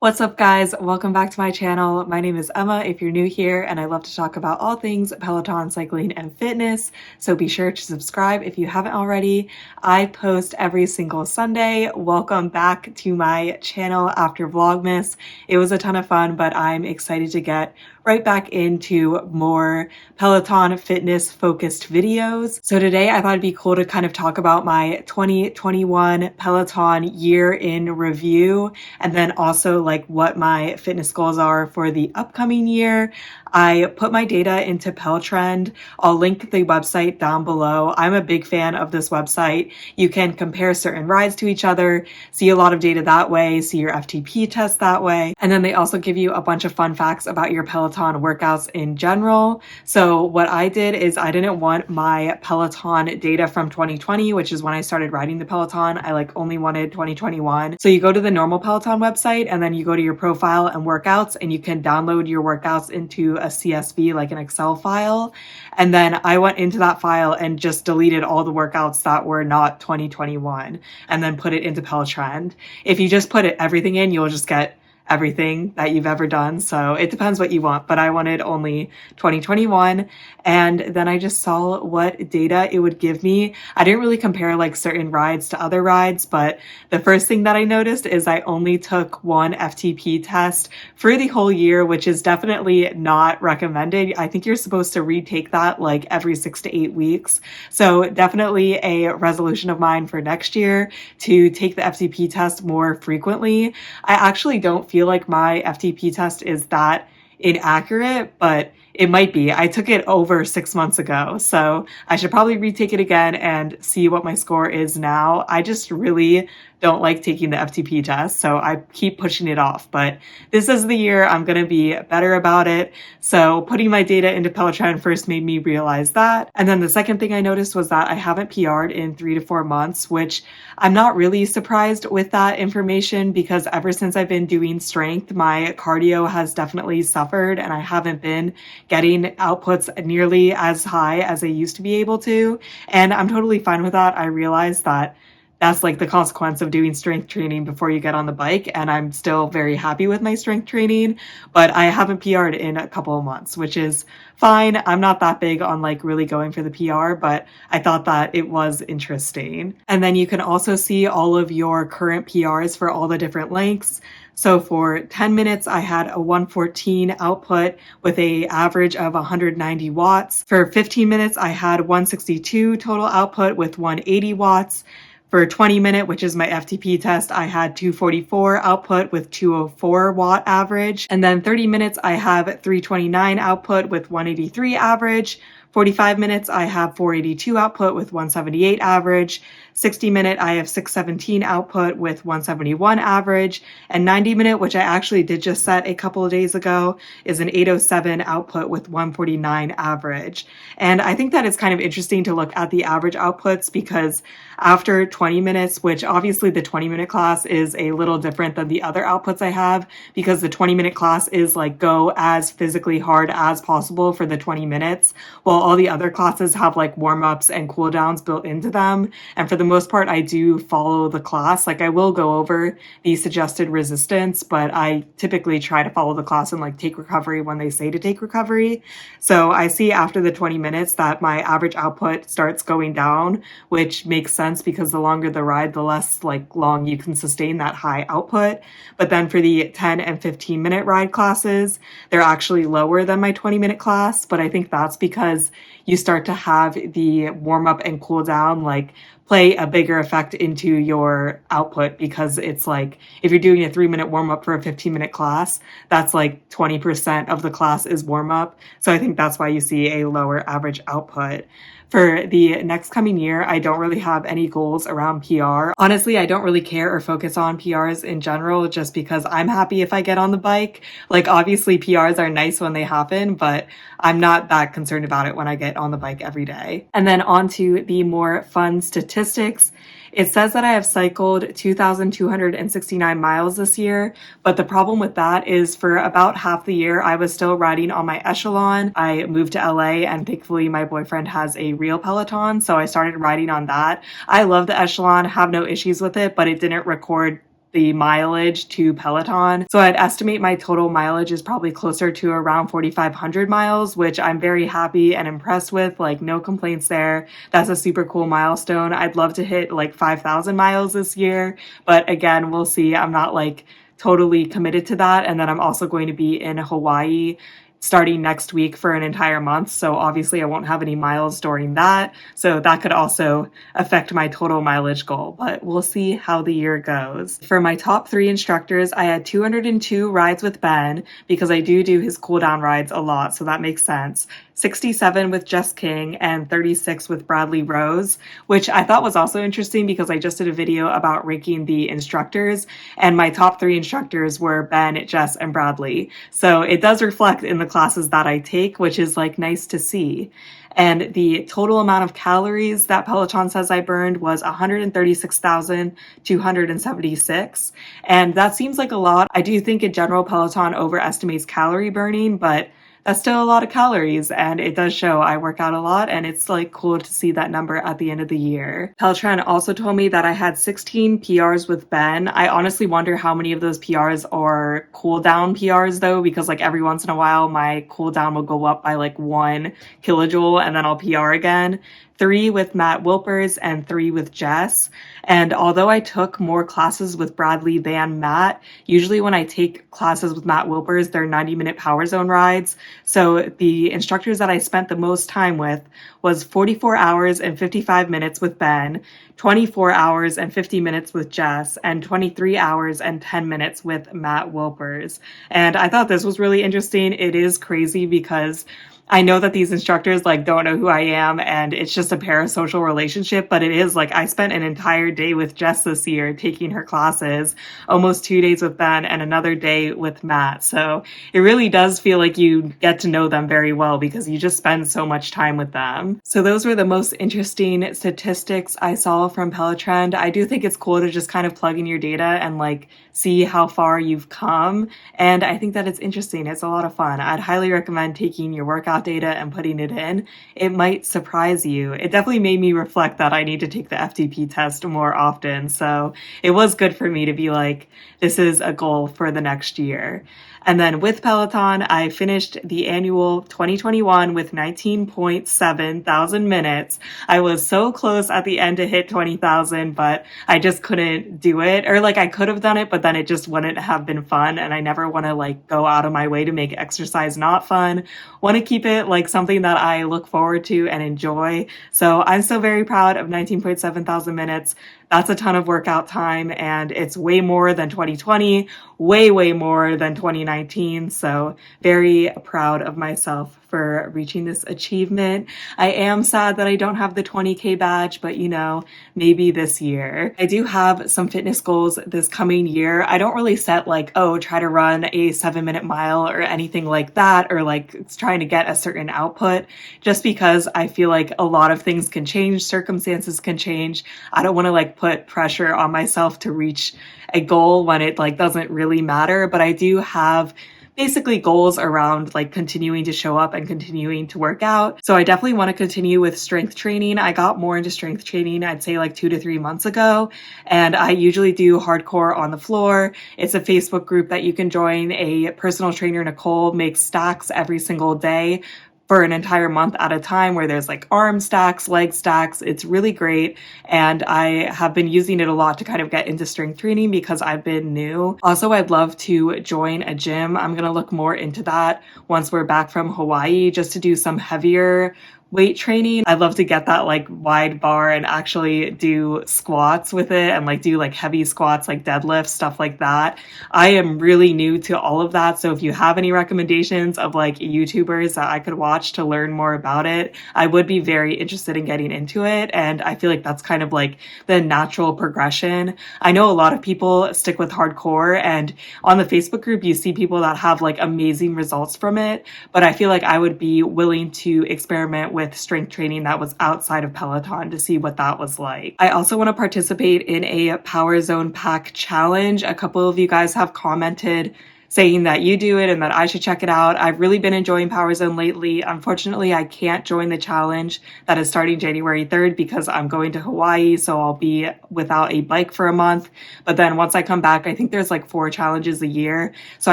What's up, guys? Welcome back to my channel. My name is Emma if you're new here, and I love to talk about all things Peloton, cycling, and fitness, so be sure to subscribe if you haven't already. I post every single Sunday. Welcome back to my channel after Vlogmas. It was a ton of fun, but I'm excited to get right back into more Peloton fitness focused videos. So today I thought it'd be cool to kind of talk about my 2021 Peloton year in review, and then also like what my fitness goals are for the upcoming year. I put my data into Pelotrend. I'll link the website down below. I'm a big fan of this website. You can compare certain rides to each other, see a lot of data that way, see your FTP test that way. And then they also give you a bunch of fun facts about your Peloton workouts in general. So what I did is I didn't want my Peloton data from 2020, which is when I started riding the Peloton. I only wanted 2021. So you go to the normal Peloton website and then you go to your profile and workouts, and you can download your workouts into a CSV, like an Excel file. And then I went into that file and just deleted all the workouts that were not 2021 and then put it into Pelotrend. If you just put everything in, you'll just get everything that you've ever done. So it depends what you want, but I wanted only 2021. And then I just saw what data it would give me. I didn't really compare like certain rides to other rides, but the first thing that I noticed is I only took one FTP test for the whole year, which is definitely not recommended. I think you're supposed to retake that like every 6 to 8 weeks. So definitely a resolution of mine for next year to take the FTP test more frequently. I actually don't feel like my FTP test is that inaccurate, but it might be. I took it over 6 months ago, so I should probably retake it again and see what my score is now. I just really don't like taking the FTP test, so I keep pushing it off. But this is the year I'm going to be better about it. So putting my data into Peloton first made me realize that. And then the second thing I noticed was that I haven't PR'd in 3 to 4 months, which I'm not really surprised with that information because ever since I've been doing strength, my cardio has definitely suffered and I haven't been getting outputs nearly as high as I used to be able to. And I'm totally fine with that. I realize that that's like the consequence of doing strength training before you get on the bike. And I'm still very happy with my strength training, but I haven't PR'd in a couple of months, which is fine. I'm not that big on like really going for the PR, but I thought that it was interesting. And then you can also see all of your current PRs for all the different lengths. So for 10 minutes, I had a 114 output with a average of 190 watts. For 15 minutes, I had 162 total output with 180 watts. For 20 minute, which is my FTP test, I had 244 output with 204 watt average. And then 30 minutes, I have 329 output with 183 average. 45 minutes, I have 482 output with 178 average. 60 minute, I have 617 output with 171 average. And 90 minute, which I actually did just set a couple of days ago, is an 807 output with 149 average. And I think that it's kind of interesting to look at the average outputs because after 20 minutes, which obviously the 20-minute class is a little different than the other outputs I have because the 20-minute class is like go as physically hard as possible for the 20 minutes, while all the other classes have like warm-ups and cool downs built into them. And for the most part, I do follow the class. Like I will go over the suggested resistance, but I typically try to follow the class and like take recovery when they say to take recovery. So I see after the 20 minutes that my average output starts going down, which makes sense because the longer the ride, the less like long you can sustain that high output. But then for the 10 and 15 minute ride classes, they're actually lower than my 20-minute class. But I think that's because you start to have the warm up and cool down like play a bigger effect into your output because it's like if you're doing a 3-minute warm up for a 15-minute class, that's like 20% of the class is warm up. So I think that's why you see a lower average output. For the next coming year, I don't really have any goals around PR. Honestly, I don't really care or focus on PRs in general just because I'm happy if I get on the bike. Like obviously PRs are nice when they happen, but I'm not that concerned about it when I get on the bike every day. And then on to the more fun statistics. It says that I have cycled 2,269 miles this year, but the problem with that is for about half the year, I was still riding on my Echelon. I moved to LA and thankfully my boyfriend has a real Peloton, so I started riding on that. I love the Echelon, have no issues with it, but it didn't record the mileage to Peloton. So I'd estimate my total mileage is probably closer to around 4,500 miles, which I'm very happy and impressed with. Like, no complaints there. That's a super cool milestone. I'd love to hit like 5,000 miles this year, but again, we'll see. I'm not like totally committed to that. And then I'm also going to be in Hawaii starting next week for an entire month. So obviously I won't have any miles during that. So that could also affect my total mileage goal, but we'll see how the year goes. For my top 3 instructors, I had 202 rides with Ben because I do his cool down rides a lot. So that makes sense. 67 with Jess King and 36 with Bradley Rose, which I thought was also interesting because I just did a video about ranking the instructors and my top 3 instructors were Ben, Jess, and Bradley. So it does reflect in the classes that I take, which is like nice to see. And the total amount of calories that Peloton says I burned was 136,276. And that seems like a lot. I do think in general Peloton overestimates calorie burning, but that's still a lot of calories, and it does show I work out a lot, and it's like cool to see that number at the end of the year. Peloton also told me that I had 16 PRs with Ben. I honestly wonder how many of those PRs are cool down PRs though, because like every once in a while my cool down will go up by like 1 kilojoule and then I'll PR again. 3 with Matt Wilpers and 3 with Jess. And although I took more classes with Bradley than Matt, usually when I take classes with Matt Wilpers, they're 90-minute power zone rides. So the instructors that I spent the most time with was 44 hours and 55 minutes with Ben, 24 hours and 50 minutes with Jess, and 23 hours and 10 minutes with Matt Wilpers. And I thought this was really interesting. It is crazy because I know that these instructors like don't know who I am and it's just a parasocial relationship, but it is like I spent an entire day with Jess this year taking her classes, almost 2 days with Ben and another day with Matt. So it really does feel like you get to know them very well because you just spend so much time with them. So those were the most interesting statistics I saw from Peloton. I do think it's cool to just kind of plug in your data and like see how far you've come. And I think that it's interesting. It's a lot of fun. I'd highly recommend taking your workout data and putting it in. It might surprise you. It definitely made me reflect that I need to take the FTP test more often. So it was good for me to be like, this is a goal for the next year. And then with Peloton, I finished the annual 2021 with 19.7 thousand minutes. I was so close at the end to hit 20,000, but I just couldn't do it. Or like I could have done it, but then it just wouldn't have been fun. And I never want to like go out of my way to make exercise not fun. Want to keep it like something that I look forward to and enjoy. So I'm still very proud of 19.7 thousand minutes. That's a ton of workout time and it's way more than 2020, way more than 2019. So very proud of myself for reaching this achievement. I am sad that I don't have the 20K badge, but you know, maybe this year. I do have some fitness goals this coming year. I don't really set like, oh, try to run a 7-minute mile or anything like that, or like it's trying to get a certain output, just because I feel like a lot of things can change, circumstances can change. I don't want to like put pressure on myself to reach a goal when it like doesn't really matter, but I do have basically goals around like continuing to show up and continuing to work out. So I definitely want to continue with strength training. I got more into strength training, I'd say like 2 to 3 months ago. And I usually do hardcore on the floor. It's a Facebook group that you can join. A personal trainer, Nicole, makes stacks every single day for an entire month at a time where there's like arm stacks, leg stacks. It's really great. And I have been using it a lot to kind of get into strength training because I've been new. Also, I'd love to join a gym. I'm going to look more into that once we're back from Hawaii, just to do some heavier weight training. I'd love to get that like wide bar and actually do squats with it and like do like heavy squats, like deadlifts, stuff like that. I am really new to all of that. So if you have any recommendations of like YouTubers that I could watch to learn more about it, I would be very interested in getting into it. And I feel like that's kind of like the natural progression. I know a lot of people stick with hardcore, and on the Facebook group, you see people that have like amazing results from it. But I feel like I would be willing to experiment with strength training that was outside of Peloton to see what that was like. I also want to participate in a Power Zone Pack challenge. A couple of you guys have commented saying that you do it and that I should check it out. I've really been enjoying Power Zone lately. Unfortunately, I can't join the challenge that is starting January 3rd because I'm going to Hawaii, so I'll be without a bike for a month. But then once I come back, I think there's like 4 challenges a year. So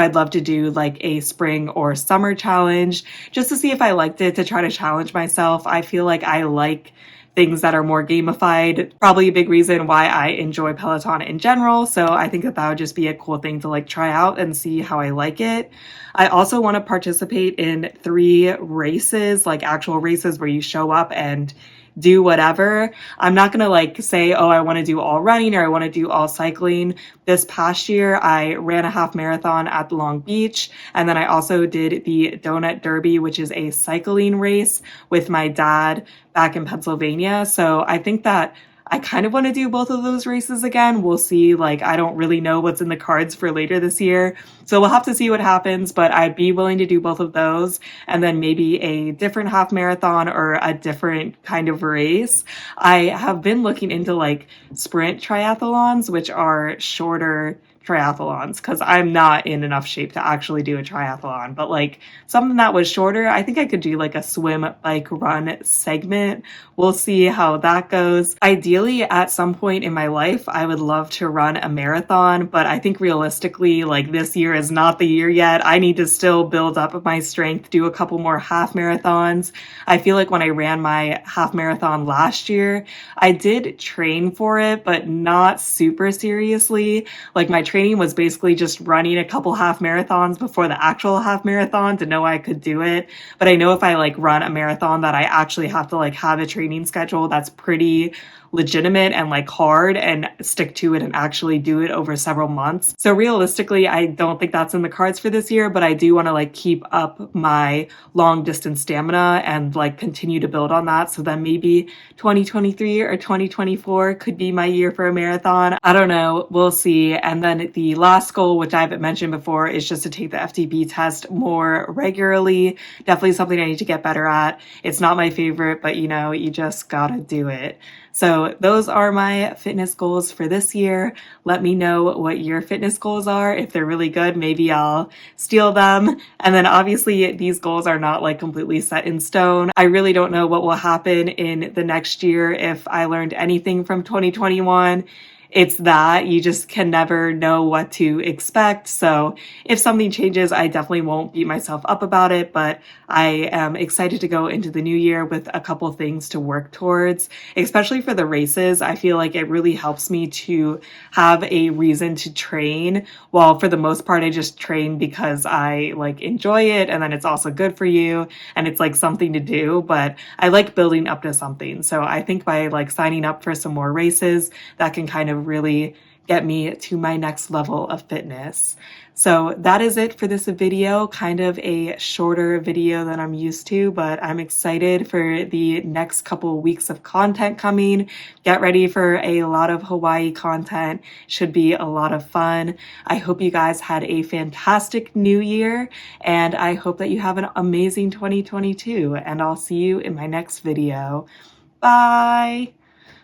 I'd love to do like a spring or summer challenge just to see if I liked it, to try to challenge myself. I feel like I like things that are more gamified. Probably a big reason why I enjoy Peloton in general. So I think that that would just be a cool thing to like try out and see how I like it. I also want to participate in 3 races, like actual races where you show up and do whatever. I'm not going to like say, oh, I want to do all running or I want to do all cycling. This past year, I ran a half marathon at Long Beach. And then I also did the Donut Derby, which is a cycling race with my dad back in Pennsylvania. So I think that I kind of want to do both of those races again. We'll see. Like, I don't really know what's in the cards for later this year. So we'll have to see what happens, but I'd be willing to do both of those. And then maybe a different half marathon or a different kind of race. I have been looking into like sprint triathlons, which are shorter triathlons, because I'm not in enough shape to actually do a triathlon, but like something that was shorter. I think I could do like a swim, bike, run segment. We'll see how that goes. Ideally, at some point in my life, I would love to run a marathon, but I think realistically, like this year is not the year yet. I need to still build up my strength, do a couple more half marathons. I feel like when I ran my half marathon last year, I did train for it, but not super seriously. Like my training was basically just running a couple half marathons before the actual half marathon to know I could do it. But I know if I like run a marathon that I actually have to like have a training schedule that's pretty legitimate and like hard and stick to it and actually do it over several months. So realistically, I don't think that's in the cards for this year, but I do want to like keep up my long distance stamina and like continue to build on that. So then maybe 2023 or 2024 could be my year for a marathon. I don't know. We'll see. And then the last goal, which I haven't mentioned before, is just to take the FTP test more regularly. Definitely something I need to get better at. It's not my favorite, but you know, you just gotta do it. So those are my fitness goals for this year. Let me know what your fitness goals are. If they're really good, maybe I'll steal them. And then obviously these goals are not like completely set in stone. I really don't know what will happen in the next year. If I learned anything from 2021, it's that you just can never know what to expect. So if something changes, I definitely won't beat myself up about it, but I am excited to go into the new year with a couple things to work towards, especially for the races. I feel like it really helps me to have a reason to train. While for the most part, I just train because I like enjoy it. And then it's also good for you and it's like something to do, but I like building up to something. So I think by like signing up for some more races, that can kind of really get me to my next level of fitness. So that is it for this video, kind of a shorter video than I'm used to, but I'm excited for the next couple weeks of content coming. Get ready for a lot of Hawaii content. Should be a lot of fun. I hope you guys had a fantastic new year, and I hope that you have an amazing 2022, and I'll see you in my next video. Bye!